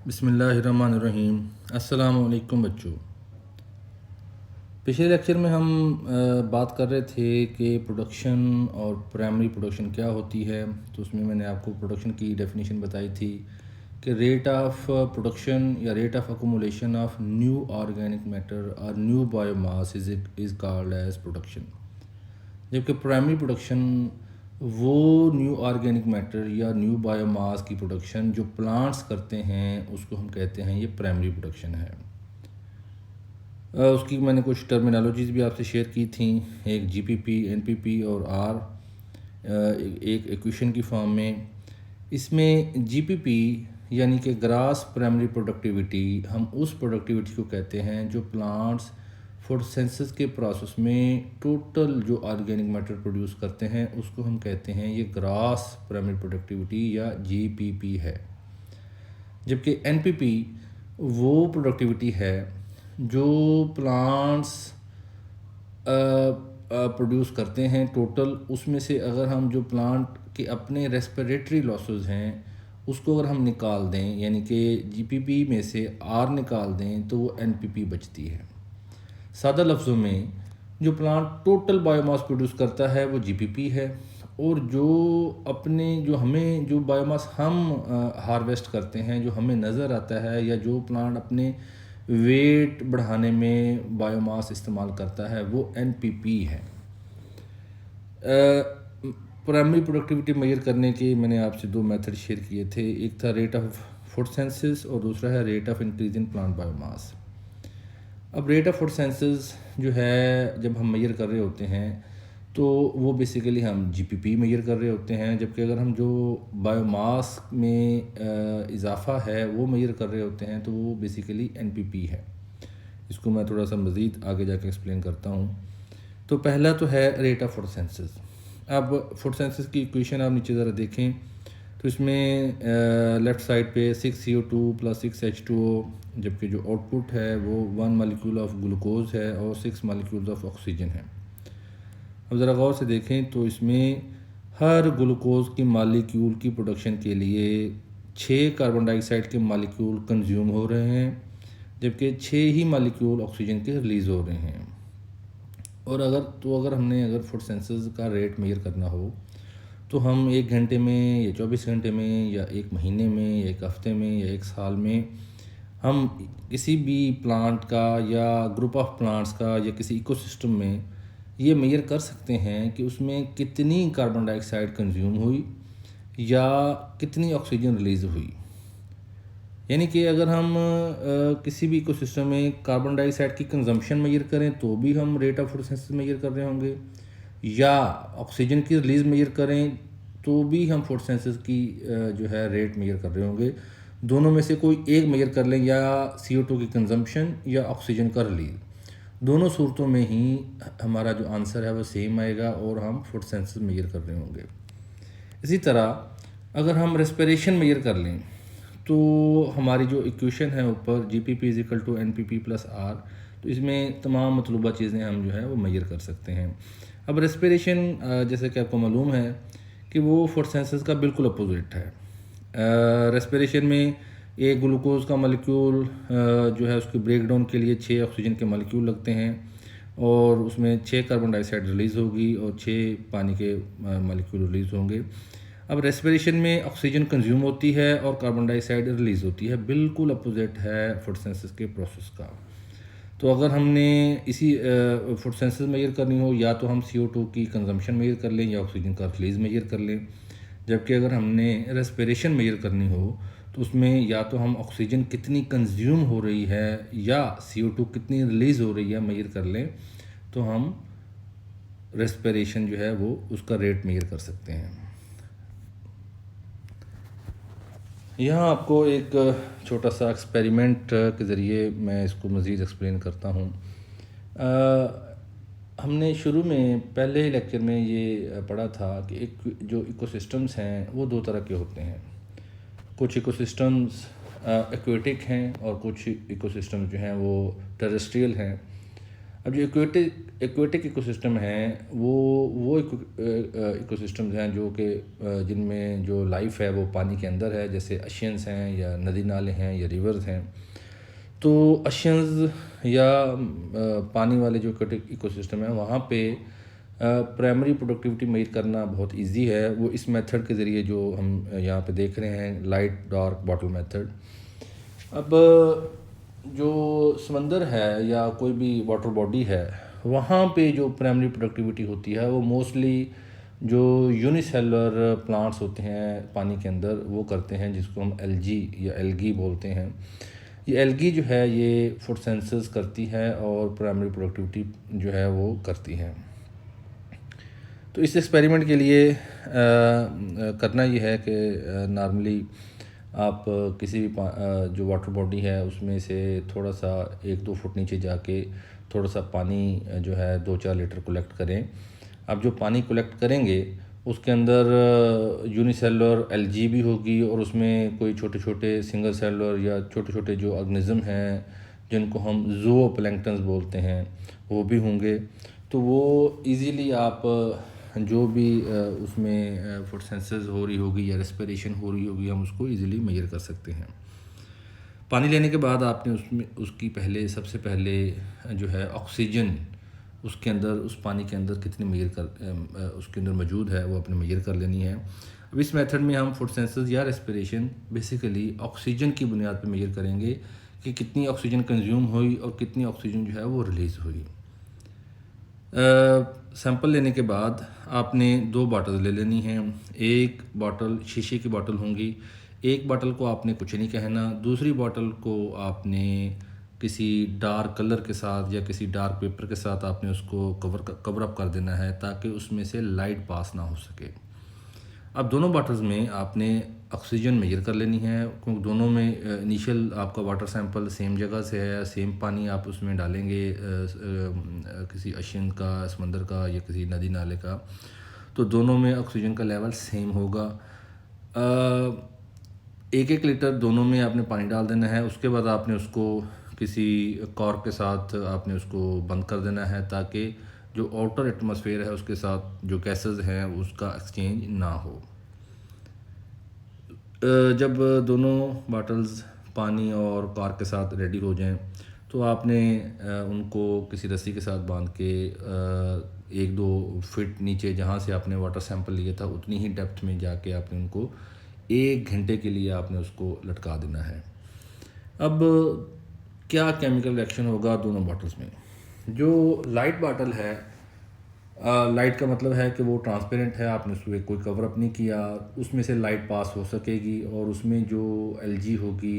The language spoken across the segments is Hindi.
बिस्मिल्लाहिर्रहमानिर्रहीम। अस्सलामु अलैकुम बच्चों। पिछले लेक्चर में हम बात कर रहे थे कि प्रोडक्शन और प्राइमरी प्रोडक्शन क्या होती है। तो उसमें मैंने आपको प्रोडक्शन की डेफिनेशन बताई थी कि रेट ऑफ प्रोडक्शन या rate of accumulation of new organic matter और new biomass is called as production. जबकि प्राइमरी प्रोडक्शन वो न्यू ऑर्गेनिक मैटर या न्यू बायोमास की प्रोडक्शन जो प्लांट्स करते हैं उसको हम कहते हैं ये प्राइमरी प्रोडक्शन है। उसकी मैंने कुछ टर्मिनोलॉजीज़ भी आपसे शेयर की थी, एक जीपीपी, एनपीपी और आर एक इक्वेशन की फॉर्म में। इसमें जीपीपी यानी कि ग्रास प्राइमरी प्रोडक्टिविटी, हम उस प्रोडक्टिविटी को कहते हैं जो प्लांट्स फोटोसिंथेसिस के प्रोसेस में टोटल जो ऑर्गेनिक मैटर प्रोड्यूस करते हैं उसको हम कहते हैं ये ग्रास प्राइमरी प्रोडक्टिविटी या जीपीपी है। जबकि एनपीपी वो प्रोडक्टिविटी है जो प्लांट्स प्रोड्यूस करते हैं टोटल, उसमें से अगर हम जो प्लांट के अपने रेस्पिरेटरी लॉसेस हैं उसको अगर हम निकाल दें, यानी कि जीपीपी में से आर निकाल दें, तो वो एनपीपी बचती है। सादा लफ्ज़ों में जो प्लांट टोटल बायोमास प्रोड्यूस करता है वो जीपीपी है, और जो अपने जो हमें जो बायोमास हम हार्वेस्ट करते हैं, जो हमें नज़र आता है, या जो प्लांट अपने वेट बढ़ाने में बायोमास इस्तेमाल करता है वो एनपीपी है। प्राइमरी प्रोडक्टिविटी मेजर करने के मैंने आपसे दो मेथड शेयर किए थे, एक था रेट ऑफ फोटोसिंथेसिस और दूसरा है rate of increase in plant biomass. अब रेट ऑफ फोटोसिंथेसिस जो है जब हम मेजर कर रहे होते हैं तो वो बेसिकली हम जीपीपी मेजर कर रहे होते हैं, जबकि अगर हम जो बायोमास में इजाफा है वो मेजर कर रहे होते हैं तो वो बेसिकली एनपीपी है। इसको मैं थोड़ा सा मज़ीद आगे जाके एक्सप्लेन करता हूँ। तो पहला तो है रेट ऑफ फोटोसिंथेसिस। अब फोटोसिंथेसिस की इक्वेशन आप नीचे ज़रा देखें तो इसमें लेफ़्ट साइड पे 6CO2 + 6H2O, जबकि जो आउटपुट है वो 1 मॉलिक्यूल ऑफ ग्लूकोज है और 6 मॉलिक्यूल्स ऑफ ऑक्सीजन है। अब ज़रा गौर से देखें तो इसमें हर ग्लूकोज की मॉलिक्यूल की प्रोडक्शन के लिए 6 कार्बन डाइऑक्साइड के मॉलिक्यूल कंज्यूम हो रहे हैं, जबकि 6 ही मॉलिक्यूल ऑक्सीजन के रिलीज़ हो रहे हैं। और अगर हमने फोटोसिंथेसिस का रेट मेजर करना हो तो हम 1 घंटे में या 24 घंटे में या 1 महीने में या 1 हफ्ते में या 1 साल में हम किसी भी प्लांट का या ग्रुप ऑफ प्लांट्स का या किसी इकोसिस्टम में ये मेजर कर सकते हैं कि उसमें कितनी कार्बन डाइऑक्साइड कंज्यूम हुई या कितनी ऑक्सीजन रिलीज़ हुई। यानी कि अगर हम किसी भी इकोसिस्टम में कार्बन डाइऑक्साइड की कंजम्पशन मेजर करें तो भी हम रेट ऑफ फोटोसिंथेसिस मेजर कर रहे होंगे, या ऑक्सीजन की रिलीज़ मेजर करें तो भी हम फोटोसिंथेसिस की जो है रेट मेजर कर रहे होंगे। दोनों में से कोई एक मेजर कर लें, या CO2 की कंजम्पशन या ऑक्सीजन का रिलीज़, दोनों सूरतों में ही हमारा जो आंसर है वो सेम आएगा और हम फोटोसिंथेसिस मेजर कर रहे होंगे। इसी तरह अगर हम रेस्पिरेशन मेजर कर लें तो हमारी जो इक्वेशन है ऊपर जीपीपी = एनपीपी + आर, तो इसमें तमाम मतलूबा चीज़ें हम जो है वो मेजर कर सकते हैं। अब रेस्पिरेशन जैसे कि आपको मालूम है कि वो फोटोसिंथेसिस का बिल्कुल अपोजिट है। रेस्पिरेशन में एक ग्लूकोज का मॉलिक्यूल जो है उसके ब्रेकडाउन के लिए 6 ऑक्सीजन के मॉलिक्यूल लगते हैं, और उसमें 6 कार्बन डाइऑक्साइड रिलीज़ होगी और 6 पानी के मॉलिक्यूल रिलीज़ होंगे। अब रेस्पिरेशन में ऑक्सीजन कंज्यूम होती है और कार्बन डाइऑक्साइड रिलीज़ होती है, बिल्कुल अपोजिट है फोटोसिंथेसिस के प्रोसेस का। तो अगर हमने इसी फोटोसिंथेसिस मेजर करनी हो, या तो हम CO2 की कंजम्पशन मेजर कर लें या ऑक्सीजन का रिलीज़ मेजर कर लें। जबकि अगर हमने रेस्पिरेशन मेजर करनी हो तो उसमें या तो हम ऑक्सीजन कितनी कंज्यूम हो रही है या CO2 कितनी रिलीज़ हो रही है मेजर कर लें, तो हम रेस्पिरेशन जो है वो उसका रेट मेजर कर सकते हैं। यहाँ आपको एक छोटा सा एक्सपेरिमेंट के ज़रिए मैं इसको मज़ीद एक्सप्लेन करता हूँ। हमने शुरू में पहले लेक्चर में ये पढ़ा था कि एक जो इकोसिस्टम्स हैं वो दो तरह के होते हैं। कुछ इकोसिस्टम्स एक्वेटिक हैं और कुछ इकोसिस्टम्स जो हैं वो टेरेस्ट्रियल हैं। अब जो एक्वेटिक इकोसिस्टम हैं वो इकोसिस्टम्स हैं जो कि जिनमें जो लाइफ है वो पानी के अंदर है, जैसे ओशियंस हैं या नदी नाले हैं या रिवर्स हैं। तो ओशियंस या पानी वाले जो एक्वेटिक इकोसिस्टम है वहाँ पे प्राइमरी प्रोडक्टिविटी मेजर करना बहुत इजी है। वो इस मेथड के ज़रिए जो हम यहाँ पे देख रहे हैं, लाइट डार्क बॉटल मेथड। अब जो समंदर है या कोई भी वाटर बॉडी है वहाँ पे जो प्राइमरी प्रोडक्टिविटी होती है वो मोस्टली जो यूनिसेलुलर प्लांट्स होते हैं पानी के अंदर वो करते हैं, जिसको हम एल्गी या एल्गी बोलते हैं। ये एल्गी जो है ये फोटोसिंथेसिस करती है और प्राइमरी प्रोडक्टिविटी जो है वो करती है। तो इस एक्सपेरिमेंट के लिए करना ये है कि नॉर्मली आप किसी भी जो वाटर बॉडी है उसमें से थोड़ा सा 1-2 फुट नीचे जाके थोड़ा सा पानी जो है 2-4 लीटर कलेक्ट करें। अब जो पानी कलेक्ट करेंगे उसके अंदर यूनिसेलुलर एल्गी भी होगी और उसमें कोई छोटे छोटे सिंगल सेलुलर या छोटे छोटे जो ऑर्गेनिज्म हैं जिनको हम ज़ूओप्लैंक्टन्स बोलते हैं वो भी होंगे। तो वो इजीली आप जो भी उसमें फोटोसिंथेसिस हो रही होगी या रेस्पिरेशन हो रही होगी हम उसको इजीली मेजर कर सकते हैं। पानी लेने के बाद आपने उसमें उसकी सबसे पहले जो है ऑक्सीजन उसके अंदर उस पानी के अंदर कितनी उसके अंदर मौजूद है वो अपने मेजर कर लेनी है। अब इस मेथड में हम फोटोसिंथेसिस या रेस्पिरेशन बेसिकली ऑक्सीजन की बुनियाद पर मेजर करेंगे कि कितनी ऑक्सीजन कंज्यूम हुई और कितनी ऑक्सीजन जो है वो रिलीज़ हुई। सैंपल लेने के बाद आपने 2 बॉटल ले लेनी हैं। एक बॉटल शीशे की बॉटल होंगी, एक बॉटल को आपने कुछ नहीं कहना, दूसरी बॉटल को आपने किसी डार्क कलर के साथ या किसी डार्क पेपर के साथ आपने उसको कवर अप कर देना है ताकि उसमें से लाइट पास ना हो सके। अब दोनों बॉटल्स में आपने ऑक्सीजन मेजर कर लेनी है, क्योंकि दोनों में इनिशियल आपका वाटर सैंपल सेम जगह से है, सेम पानी आप उसमें डालेंगे किसी ओशियन का, समंदर का या किसी नदी नाले का, तो दोनों में ऑक्सीजन का लेवल सेम होगा। 1-1 लीटर दोनों में आपने पानी डाल देना है। उसके बाद आपने उसको किसी कॉर्क के साथ आपने उसको बंद कर देना है ताकि जो आउटर एटमॉस्फेयर है उसके साथ जो गैसेस हैं उसका एक्सचेंज ना हो। जब दोनों बॉटल्स पानी और कॉर्क के साथ रेडी हो जाएं तो आपने उनको किसी रस्सी के साथ बांध के 1-2 फीट नीचे जहाँ से आपने वाटर सैंपल लिया था उतनी ही डेप्थ में जाके आपने उनको 1 घंटे के लिए आपने उसको लटका देना है। अब क्या केमिकल रिएक्शन होगा दोनों बॉटल्स में? जो लाइट बॉटल है, लाइट का मतलब है कि वो ट्रांसपेरेंट है, आपने उसमें कोई कवर अप नहीं किया, उसमें से लाइट पास हो सकेगी और उसमें जो एल्गी होगी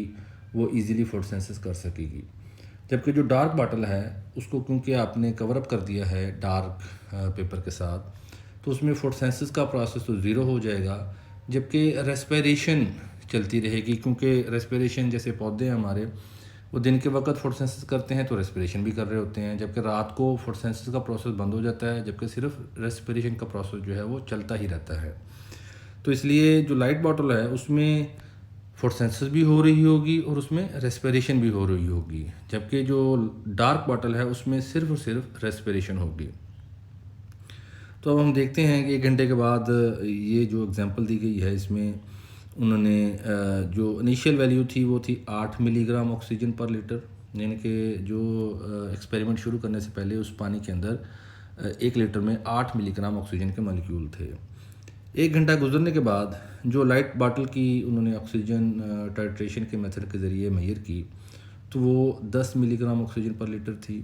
वो इजीली फोटोसिंथेसिस कर सकेगी। जबकि जो डार्क बॉटल है उसको क्योंकि आपने कवर अप कर दिया है डार्क पेपर के साथ तो उसमें फोटोसिंथेसिस का प्रोसेस तो ज़ीरो हो जाएगा, जबकि रेस्पिरेशन चलती रहेगी। क्योंकि रेस्पिरेशन जैसे पौधे हैं हमारे, वो दिन के वक्त फोटोसिंथेसिस करते हैं तो रेस्पिरेशन भी कर रहे होते हैं, जबकि रात को फोटोसिंथेसिस का प्रोसेस बंद हो जाता है, जबकि सिर्फ रेस्पिरेशन का प्रोसेस जो है वो चलता ही रहता है। तो इसलिए जो लाइट बॉटल है उसमें फोटोसिंथेसिस भी हो रही होगी और उसमें रेस्पिरेशन भी हो रही होगी, जबकि जो डार्क बॉटल है उसमें सिर्फ और सिर्फ रेस्पिरेशन होगी। तो अब हम देखते हैं कि 1 घंटे के बाद ये जो एग्जांपल दी गई है इसमें उन्होंने जो इनिशियल वैल्यू थी वो थी 8 मिलीग्राम ऑक्सीजन पर लीटर, यानी कि जो एक्सपेरिमेंट शुरू करने से पहले उस पानी के अंदर 1 लीटर में 8 मिलीग्राम ऑक्सीजन के मॉलिक्यूल थे। 1 घंटा गुजरने के बाद जो लाइट बॉटल की उन्होंने ऑक्सीजन टाइट्रेशन के मेथड के ज़रिए मेजर की तो वो 10 मिलीग्राम ऑक्सीजन पर लीटर थी,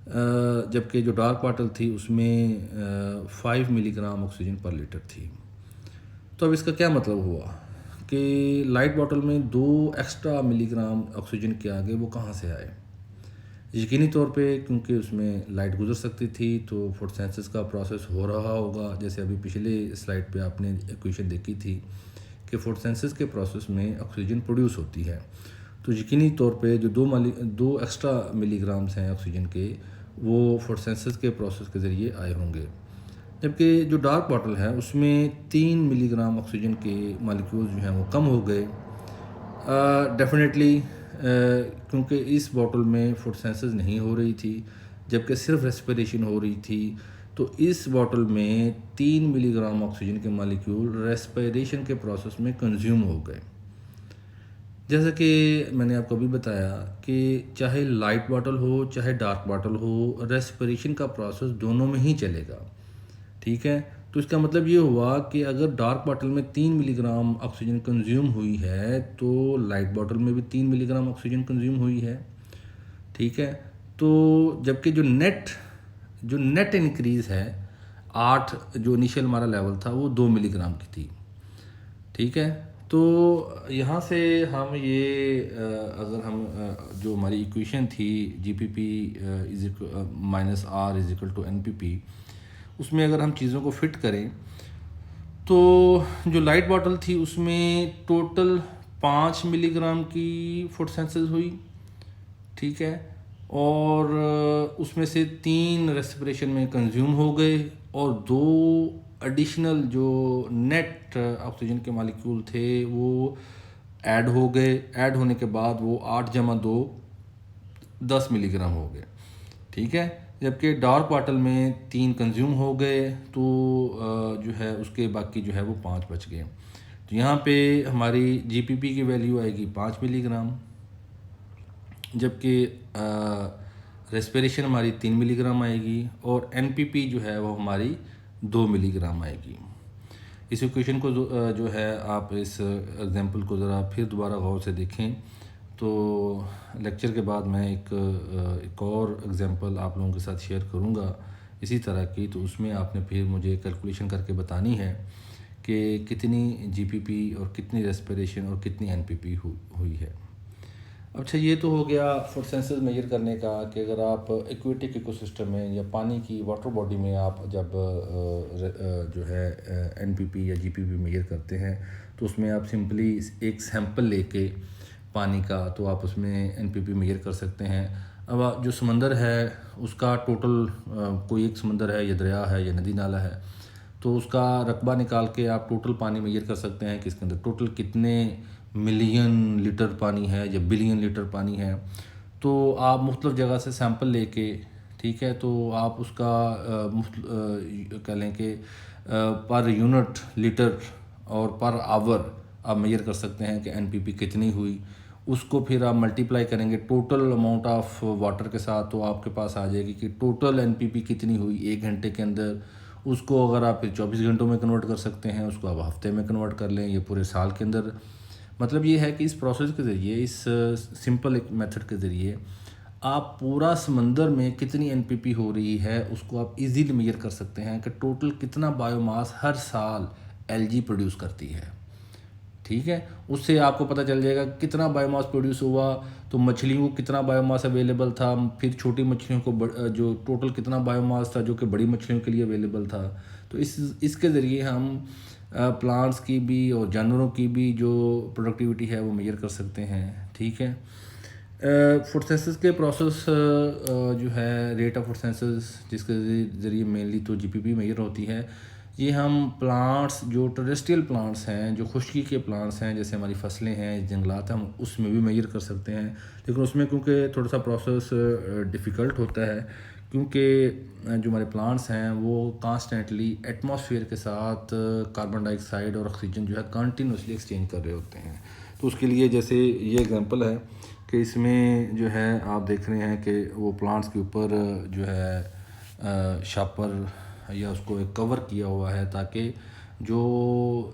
जबकि जो डार्क बॉटल थी उसमें 5 मिलीग्राम ऑक्सीजन पर लीटर थी। तो अब इसका क्या मतलब हुआ कि लाइट बॉटल में 2 एक्स्ट्रा मिलीग्राम ऑक्सीजन के आगे वो कहाँ से आए? यकीनी तौर पे क्योंकि उसमें लाइट गुजर सकती थी तो फोटोसिंथेसिस का प्रोसेस हो रहा होगा। जैसे अभी पिछले स्लाइड पे आपने इक्वेशन देखी थी कि फोटोसिंथेसिस के प्रोसेस में ऑक्सीजन प्रोड्यूस होती है, तो यकीनी तौर पे जो 2 एक्स्ट्रा मिलीग्राम्स हैं ऑक्सीजन के वो फोटोसिंथेसिस के प्रोसेस के ज़रिए आए होंगे। जबकि जो डार्क बॉटल है उसमें 3 मिलीग्राम ऑक्सीजन के मॉलिक्यूल्स जो हैं वो कम हो गए। डेफिनेटली क्योंकि इस बॉटल में फोटोसिंथेसिस नहीं हो रही थी, जबकि सिर्फ रेस्पिरेशन हो रही थी। तो इस बॉटल में 3 मिलीग्राम ऑक्सीजन के मालिक्यूल रेस्पिरेशन के प्रोसेस में कंज्यूम हो गए। जैसा कि मैंने आपको अभी बताया कि चाहे लाइट बॉटल हो चाहे डार्क बॉटल हो, रेस्पिरेशन का प्रोसेस दोनों में ही चलेगा। ठीक है, तो इसका मतलब ये हुआ कि अगर डार्क बॉटल में 3 मिलीग्राम ऑक्सीजन कंज्यूम हुई है तो लाइट बॉटल में भी 3 मिलीग्राम ऑक्सीजन कंज्यूम हुई है। ठीक है, तो जबकि जो नेट इंक्रीज़ है 8 जो इनिशियल हमारा लेवल था वो 2 मिलीग्राम की थी। ठीक है, तो यहाँ से हम ये अगर हम जो हमारी इक्वेशन थी GPP is minus R is equal to NPP, उसमें अगर हम चीज़ों को फिट करें तो जो लाइट बॉटल थी उसमें टोटल 5 मिलीग्राम की फोटोसिंथेसिस हुई। ठीक है, और उसमें से 3 रेस्पिरेशन में कंज्यूम हो गए और 2 एडिशनल जो नेट ऑक्सीजन के मालिक्यूल थे वो ऐड हो गए। ऐड होने के बाद वो 8 जमा 2 10 मिलीग्राम हो गए। ठीक है, जबकि डार्क बॉटल में 3 कंज्यूम हो गए तो जो है उसके बाकी जो है वो 5 बच गए। तो यहाँ पे हमारी GPP की वैल्यू आएगी 5 मिलीग्राम, जबकि रेस्पिरेशन हमारी 3 मिलीग्राम आएगी और NPP जो है वो हमारी 2 मिलीग्राम आएगी। इस इक्वेशन को जो है आप इस एग्जांपल को ज़रा फिर दोबारा गौर से देखें। तो लेक्चर के बाद मैं एक और एग्जांपल आप लोगों के साथ शेयर करूंगा इसी तरह की, तो उसमें आपने फिर मुझे कैलकुलेशन करके बतानी है कि कितनी GPP और कितनी रेस्पिरेशन और कितनी NPP हुई है। अच्छा, ये तो हो गया फोटोसिंथेसिस मेजर करने का कि अगर आप एक्वेटिक इकोसिस्टम में या पानी की वाटर बॉडी में आप जब जो है NPP या GPP मेजर करते हैं तो उसमें आप सिंपली एक सैंपल लेके पानी का तो आप उसमें NPP मेजर कर सकते हैं। अब जो समंदर है उसका टोटल कोई एक समंदर है या दरिया है या नदी नाला है तो उसका रकबा निकाल के आप टोटल पानी मेजर कर सकते हैं कि इसके अंदर टोटल कितने मिलियन लीटर पानी है या बिलियन लीटर पानी है। तो आप मुख्तलिफ़ जगह से सैंपल लेके, ठीक है, तो आप उसका कह लें कि पर यूनिट लीटर और पर आवर आप मेजर कर सकते हैं कि NPP कितनी हुई। उसको फिर आप मल्टीप्लाई करेंगे टोटल अमाउंट ऑफ वाटर के साथ तो आपके पास आ जाएगी कि टोटल NPP कितनी हुई 1 घंटे के अंदर। उसको अगर आप फिर 24 घंटों में कन्वर्ट कर सकते हैं, उसको आप हफ्ते में कन्वर्ट कर लें, ये पूरे साल के अंदर। मतलब ये है कि इस प्रोसेस के ज़रिए, इस सिंपल एक मेथड के ज़रिए आप पूरा समंदर में कितनी NPP हो रही है उसको आप इजीली मेजर कर सकते हैं कि टोटल कितना बायोमास हर साल एलगी प्रोड्यूस करती है। ठीक है, उससे आपको पता चल जाएगा कितना बायोमास प्रोड्यूस हुआ, तो मछलियों को कितना बायोमास अवेलेबल था, फिर छोटी मछलियों को जो टोटल कितना बायोमास था जो कि बड़ी मछलियों के लिए अवेलेबल था। तो इसके ज़रिए हम प्लांट्स की भी और जानवरों की भी जो प्रोडक्टिविटी है वो मेजर कर सकते हैं। ठीक है, फोटोसिंथेसिस के प्रोसेस जो है रेट ऑफ फोटोसिंथेसिस जिसके ज़रिए मेनली तो GPP मेजर होती है, ये हम प्लांट्स जो टेरेस्ट्रियल प्लांट्स हैं, जो खुश्की के प्लांट्स हैं, जैसे हमारी फसलें हैं, जंगलात हैं, हम उसमें भी मेजर कर सकते हैं। लेकिन उसमें क्योंकि थोड़ा सा प्रोसेस डिफ़िकल्ट होता है क्योंकि जो हमारे प्लांट्स हैं वो कॉन्स्टेंटली एटमॉस्फेयर के साथ कार्बन डाइऑक्साइड और ऑक्सीजन जो है कंटिन्यूसली एक्सचेंज कर रहे होते हैं। तो उसके लिए जैसे ये एग्जांपल है कि इसमें जो है आप देख रहे हैं कि वो प्लांट्स के ऊपर जो है शापर या उसको एक कवर किया हुआ है ताकि जो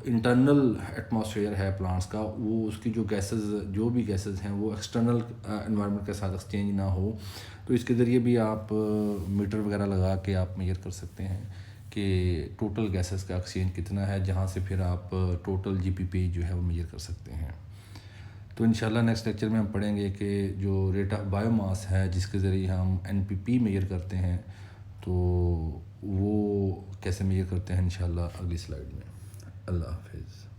इंटरनल एटमॉस्फेयर है प्लांट्स का वो उसकी जो गैसेस जो भी गैसेस हैं वो एक्सटर्नल एनवायरनमेंट के साथ एक्सचेंज ना हो। तो इसके ज़रिए भी आप मीटर वगैरह लगा के आप मेजर कर सकते हैं कि टोटल गैसेस का एक्सचेंज कितना है, जहाँ से फिर आप टोटल GPP जो है वो मेजर कर सकते हैं। तो इंशाल्लाह नेक्स्ट लेक्चर में हम पढ़ेंगे कि जो रेट ऑफ बायोमास है जिसके ज़रिए हम NPP मेजर करते हैं तो वो कैसे मेजर करते हैं इंशाल्लाह अगली स्लाइड में। अल्लाह हाफिज़।